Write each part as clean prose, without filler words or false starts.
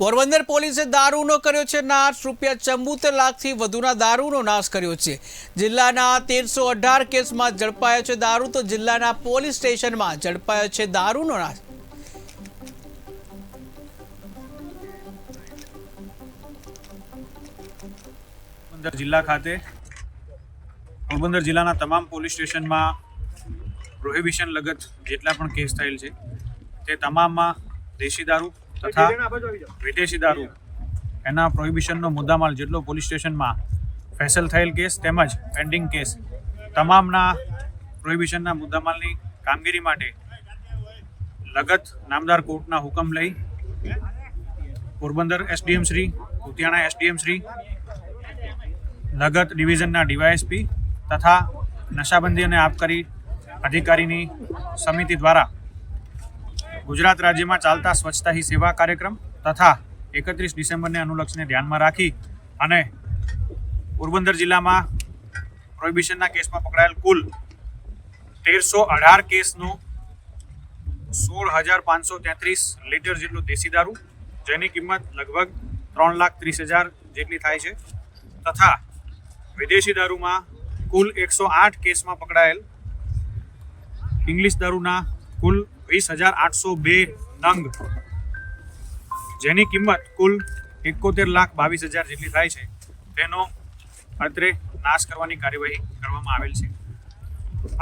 પોરબંદર પોલીસે દારૂનો કર્યો છે નાશ। ₹74 લાખથી વધુના દારૂનો નાશ કર્યો છે। જિલ્લાના 1318 કેસમાં ઝડપાયો છે દારૂ, તો જિલ્લાના પોલીસ સ્ટેશનમાં ઝડપાયો છે દારૂનો નાશ। પોરબંદર જિલ્લા ખાતે પોરબંદર જિલ્લાના તમામ પોલીસ સ્ટેશનમાં પ્રોહિબિશન લગત જેટલા પણ કેસ થયેલ છે તે તમામમાં દેશી દારૂ તથા વિદેશી દારૂ એના પ્રોહિબિશનનો મુદ્દામાલ જેટલો પોલીસ સ્ટેશનમાં ફેસલ થયેલ કેસ તેમજ પેન્ડિંગ કેસ તમામના પ્રોહિબિશનના મુદ્દામાલની કામગીરી માટે લગત નામદાર કોર્ટના હુકમ લઈ પોરબંદર એસડીએમ શ્રી, કુતિયાણા એસડીએમ શ્રી, લગત ડિવિઝનના ડીવાયએસપી તથા નશાબંધી અને આબકારી અધિકારીની સમિતિ દ્વારા ગુજરાત રાજ્યમાં ચાલતા સ્વચ્છતા હી સેવા કાર્યક્રમ તથા 31 ડિસેમ્બરને અનુલક્ષીને ધ્યાનમાં રાખી અને પોરબંદર જિલ્લામાં પ્રોહિબિશનના કેસમાં પકડાયેલ કુલ 1318 કેસનો 16,533 લીટર જેટલો દેશી દારૂ, જેની કિંમત લગભગ 3,30,000 જેટલી થાય છે, તથા વિદેશી દારૂમાં કુલ 108 કેસમાં પકડાયેલ ઇંગ્લિશ દારૂના કુલ 20,802 નંગ, જેની કિંમત કુલ 71,22,000 જેટલી થાય છે, તેનો અત્રે નાશ કરવાની કાર્યવાહી કરવામાં આવેલ છે।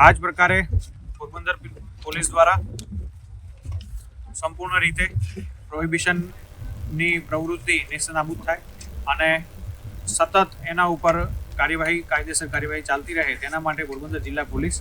આ જ પ્રકારે પોરબંદર પોલીસ દ્વારા સંપૂર્ણ રીતે પ્રોહિબિશનની પ્રવૃત્તિ નેસ્તનાબૂદ થાય અને સતત એના ઉપર કાયદેસર કાર્યવાહી ચાલતી રહે તેના માટે પોરબંદર જિલ્લા પોલીસ